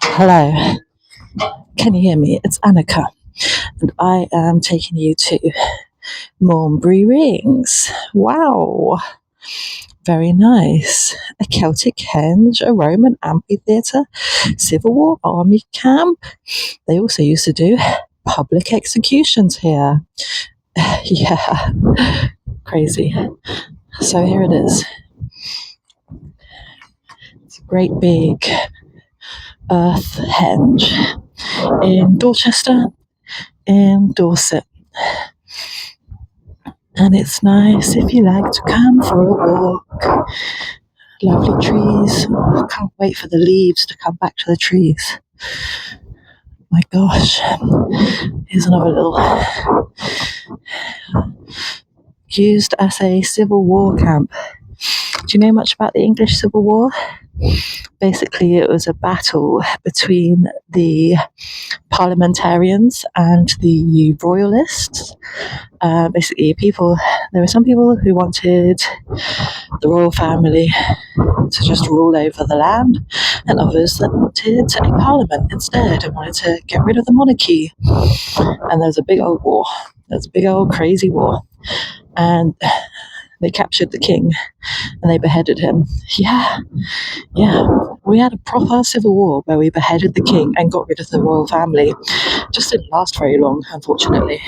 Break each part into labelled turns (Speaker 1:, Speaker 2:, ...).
Speaker 1: Hello, can you hear me? It's Annika, and I am taking you to Maumbury Rings. Wow, very nice. A Celtic henge, a Roman amphitheatre, Civil War army camp. They also used to do public executions here. Yeah, crazy. So here it is. It's a great big earth henge in Dorchester, in Dorset. And it's nice if you like to come for a walk. Lovely trees. Oh, I can't wait for the leaves to come back to the trees. My gosh. Here's another little. Used as a Civil War camp. Do you know much about the English Civil War? Basically, it was a battle between the parliamentarians and the royalists. Basically, there were some people who wanted the royal family to just rule over the land, and others that wanted a parliament instead and wanted to get rid of the monarchy. And there was a big old war. There's a big old crazy war. And they captured the king and they beheaded him. Yeah. We had a proper civil war where we beheaded the king and got rid of the royal family. Just didn't last very long, unfortunately.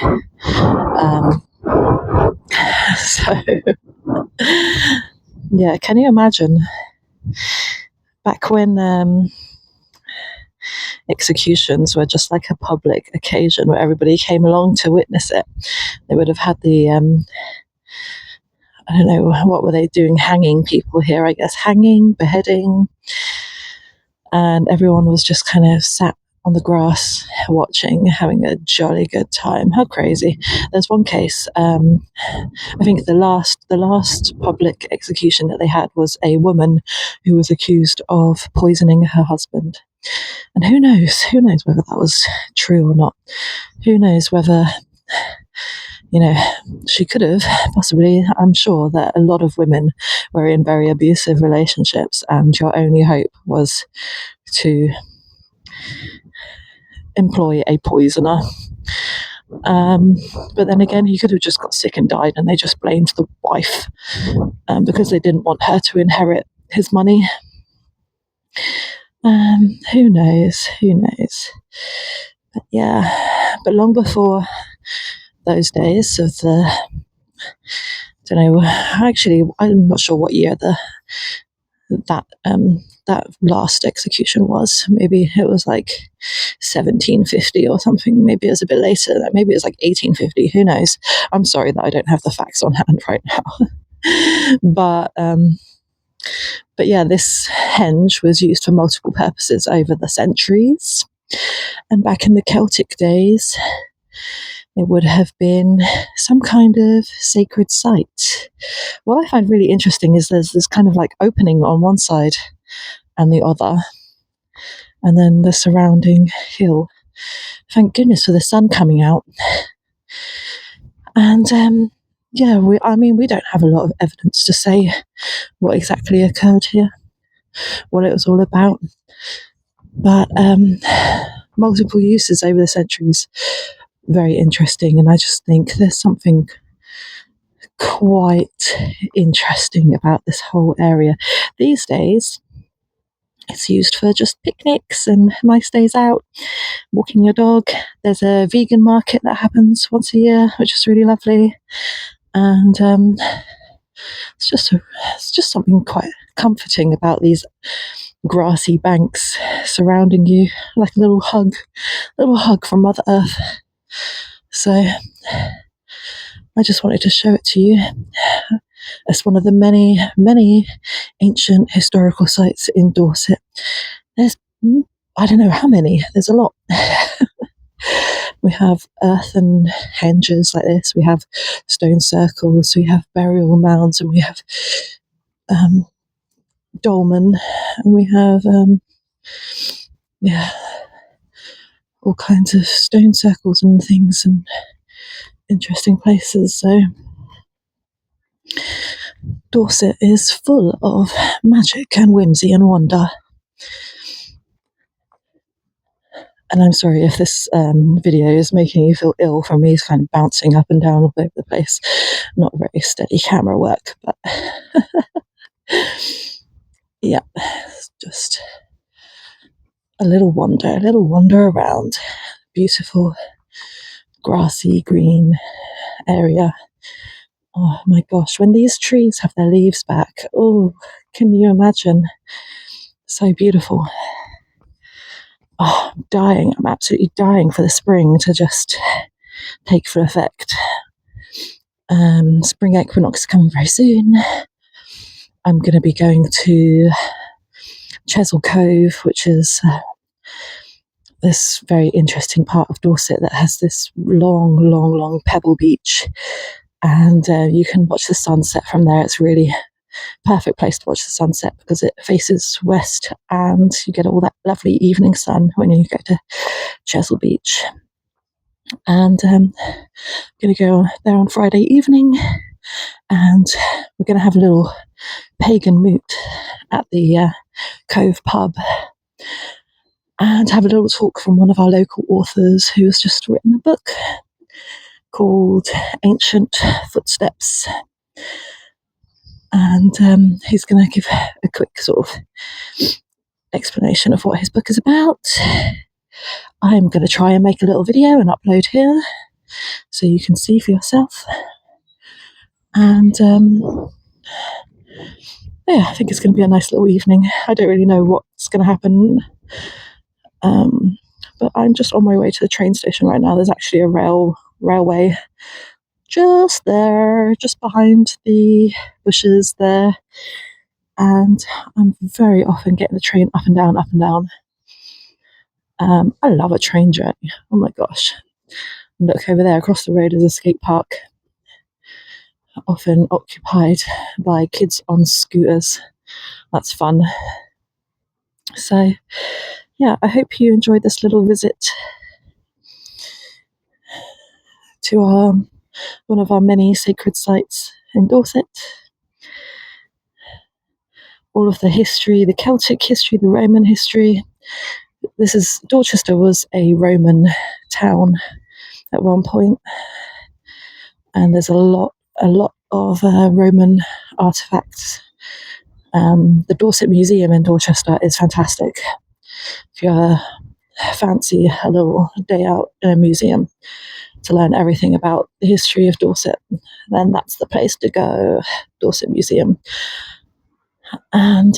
Speaker 1: So, yeah, can you imagine back when executions were just like a public occasion where everybody came along to witness it? They would have had the I don't know, what were they doing? Hanging people here, I guess. Hanging, beheading. And everyone was just kind of sat on the grass watching, having a jolly good time. How crazy. There's one case, I think the last public execution that they had was a woman who was accused of poisoning her husband. And who knows whether that was true or not. Who knows whether, she could have possibly. I'm sure that a lot of women were in very abusive relationships and your only hope was to employ a poisoner. But then again, he could have just got sick and died and they just blamed the wife because they didn't want her to inherit his money. Who knows? But yeah, but long before those days of actually, I'm not sure what year that last execution was. Maybe it was like 1750 or something. Maybe it was a bit later. Maybe it was like 1850. Who knows? I'm sorry that I don't have the facts on hand right now. But yeah, this henge was used for multiple purposes over the centuries. And back in the Celtic days, it would have been some kind of sacred site. What I find really interesting is there's this kind of like opening on one side and the other, and then the surrounding hill. Thank goodness for the sun coming out. And we don't have a lot of evidence to say what exactly occurred here, what it was all about. But multiple uses over the centuries, very interesting. And I just think there's something quite interesting about this whole area. These days, it's used for just picnics and nice days out, walking your dog. There's a vegan market that happens once a year, which is really lovely. And it's just something quite comforting about these grassy banks surrounding you, like a little hug from Mother Earth. So I just wanted to show it to you. It's one of the many, many ancient historical sites in Dorset. There's, I don't know how many, there's a lot. We have earthen henges like this, we have stone circles, we have burial mounds, and we have dolmen, and we have all kinds of stone circles and things and interesting places. So Dorset is full of magic and whimsy and wonder. And I'm sorry if this video is making you feel ill from me kind of bouncing up and down all over the place. Not very steady camera work, but yeah, it's just a little wander around. Beautiful, grassy, green area. Oh my gosh, when these trees have their leaves back, oh, can you imagine? So beautiful. Oh, I'm absolutely dying for the spring to just take full effect. Spring equinox is coming very soon. I'm going to be going to Chesil Cove, which is this very interesting part of Dorset that has this long pebble beach, and you can watch the sunset from there. It's really perfect place to watch the sunset because it faces west and you get all that lovely evening sun when you go to Chesil Beach. And I'm going to go there on Friday evening, and we're going to have a little pagan moot at the Cove pub and have a little talk from one of our local authors who has just written a book called Ancient Footsteps. And he's going to give a quick sort of explanation of what his book is about. I'm going to try and make a little video and upload here so you can see for yourself. And yeah, I think it's going to be a nice little evening. I don't really know what's going to happen, but I'm just on my way to the train station right now. There's actually a railway just there, just behind the bushes there, and I'm very often getting the train up and down. I love a train journey. Oh my gosh. Look over there, across the road is a skate park, often occupied by kids on scooters. That's fun. So yeah, I hope you enjoyed this little visit to one of our many sacred sites in Dorset. All of the history, the Celtic history, the Roman history. Dorchester was a Roman town at one point, and there's a lot of Roman artifacts. The Dorset Museum in Dorchester is fantastic. If you fancy a little day out in a museum to learn everything about the history of Dorset, then that's the place to go, Dorset Museum. And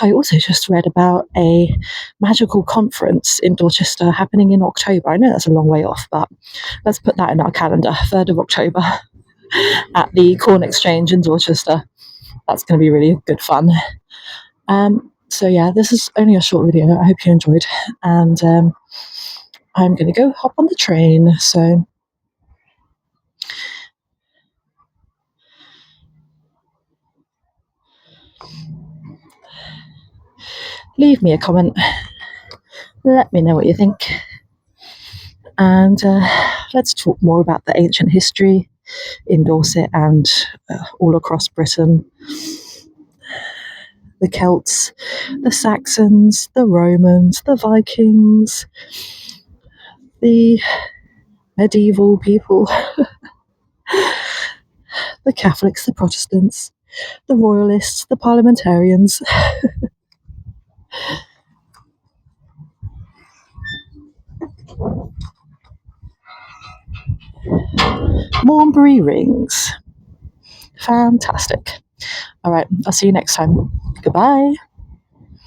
Speaker 1: I also just read about a magical conference in Dorchester happening in October. I know that's a long way off, but let's put that in our calendar, 3rd of October at the Corn Exchange in Dorchester. That's going to be really good fun. So yeah, this is only a short video. I hope you enjoyed, and I'm going to go hop on the train. So leave me a comment. Let me know what you think. And let's talk more about the ancient history in Dorset and all across Britain. The Celts, the Saxons, the Romans, the Vikings, the medieval people, the Catholics, the Protestants, the Royalists, the Parliamentarians. Maumbury Rings. Fantastic. All right, I'll see you next time. Goodbye.